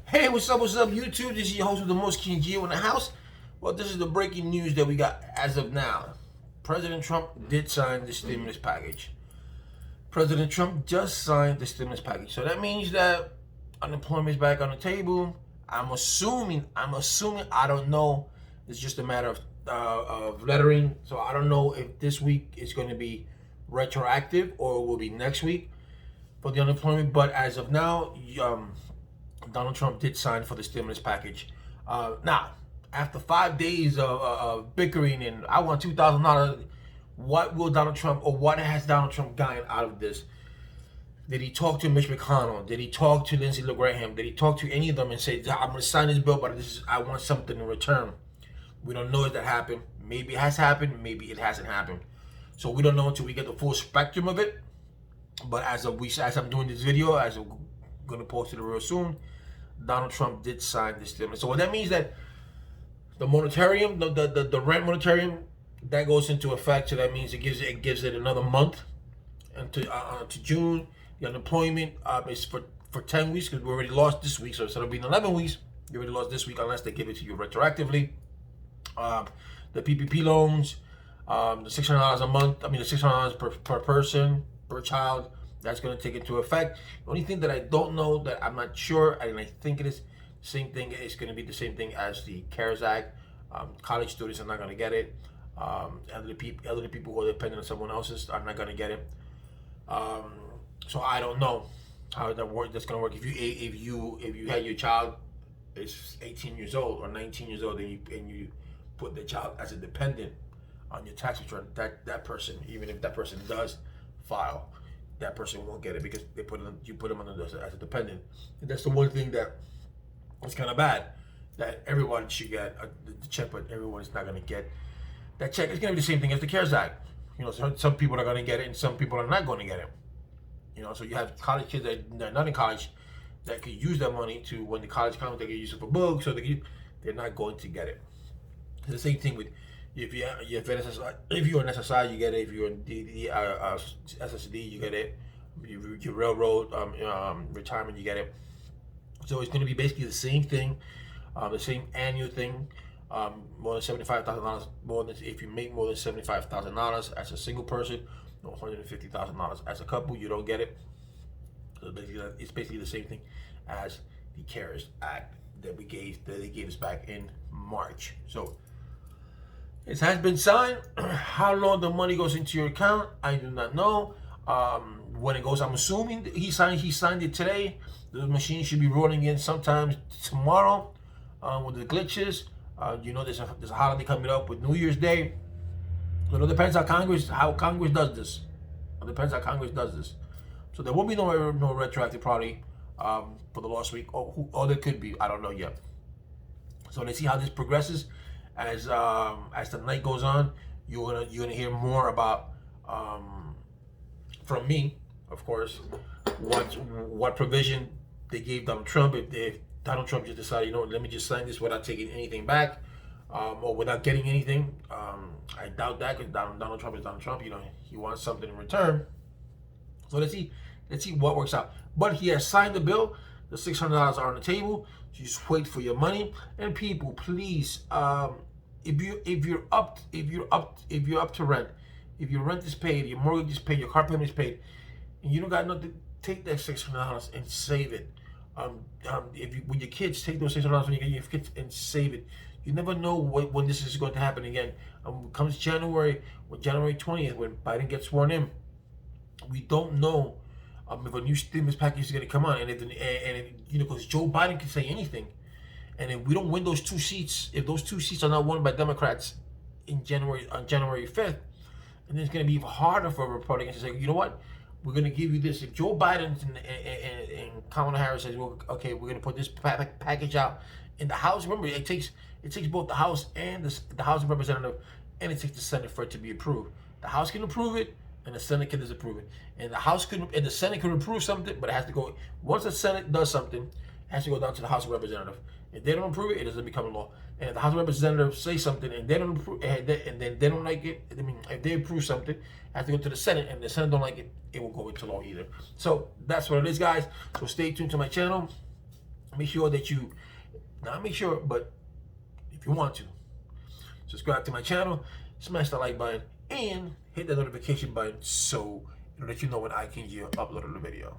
Hey, what's up, YouTube? This is your host with the most, King Gio in the house. Well, this is the breaking news that we got as of now. President Trump did sign the stimulus package. President Trump just signed the stimulus package. So that means that unemployment is back on the table. I'm assuming, I don't know. It's just a matter of lettering. So I don't know if this week is going to be retroactive or it will be next week for the unemployment. But as of now, Donald Trump did sign for the stimulus package. Now, after 5 days of bickering and I want $2,000, what will Donald Trump, or what has Donald Trump gotten out of this? Did he talk to Mitch McConnell? Did he talk to Lindsey Graham? Did he talk to any of them and say, I'm going to sign this bill, but I want something in return? We don't know if that happened. Maybe it has happened. Maybe it hasn't happened. So we don't know until we get the full spectrum of it. But as I'm doing this video, as I'm going to post it real soon, Donald Trump did sign this stimulus. So what that means that the moratorium, the rent moratorium, that goes into effect. So that means it gives it another month to June. The unemployment is for 10 weeks because we already lost this week. So instead of being 11 weeks, you already lost this week unless they give it to you retroactively. The PPP loans, the $600 a month. I mean, the $600 per person, per child. That's going to take into effect. The only thing that I don't know, that I'm not sure, and I think it is the same thing, it's going to be the same thing as the CARES Act. College students are not going to get it. Elderly people who are dependent on someone else's are not going to get it. So I don't know how that's going to work. If you had your child is 18 years old or 19 years old, and you put the child as a dependent on your tax return, that person, even if that person does file, that person won't get it because you put them on as a dependent. And that's the one thing that is kind of bad, that everyone should get the check, but everyone is not going to get that check. It's going to be the same thing as the CARES Act. Some people are going to get it and some people are not going to get it. So you have college kids that are not in college that could use that money to, when the college comes, they can use it for books, so they're not going to get it. It's the same thing with if you're an SSI, you get it. If you're in SSD, you get it. Your railroad retirement, you get it. So it's going to be basically the same thing, the same annual thing. More than $75,000. More than, if you make more than $75,000 as a single person, $150,000 as a couple, you don't get it. So it's basically the same thing as the CARES Act that they gave us back in March. So it has been signed. How long the money goes into your account, I do not know. When it goes, I'm assuming he signed it today. The machine should be rolling in sometime tomorrow. With the glitches, there's a holiday coming up with New Year's Day. So it depends how Congress does this. It depends how Congress does this. So there won't be no retroactive probably for the last week, or there could be. I don't know yet. So let's see how this progresses. As the night goes on, you're gonna hear more about from me, of course, what provision they gave Donald Trump. If Donald Trump just decided, let me just sign this without taking anything back, or without getting anything. I doubt that, because Donald Trump is Donald Trump. He wants something in return. So let's see what works out. But he has signed the bill. The $600 are on the table. So just wait for your money. And people, please, if you're up to rent, if your rent is paid, your mortgage is paid, your car payment is paid, and you don't got nothing, take that $600 and save it. With your kids, take those $600 when you get your kids and save it. You never know when this is going to happen again. Comes January 20th, when Biden gets sworn in, we don't know if a new stimulus package is going to come on, and because Joe Biden can say anything, and if we don't win those 2 seats, if those 2 seats are not won by Democrats on January 5th, and then it's going to be even harder for Republicans to say, you know what, we're going to give you this. If Joe Biden and Kamala Harris says, well, okay, we're going to put this package out in the House. Remember, it takes both the House and the House of Representatives, and it takes the Senate for it to be approved. The House can approve it, and the Senate can disapprove it. And the Senate can approve something, but it has to go, once the Senate does something, it has to go down to the House of Representatives. If they don't approve it, it doesn't become a law. And if the House of Representatives say something and they don't approve, and then they don't like it, if they approve something, it has to go to the Senate, and the Senate don't like it, it won't go into law either. So that's what it is, guys. So stay tuned to my channel. make sure that you, not make sure, but if you want to, subscribe to my channel, smash the like button, and hit the notification button so it'll let you know when I can upload a video.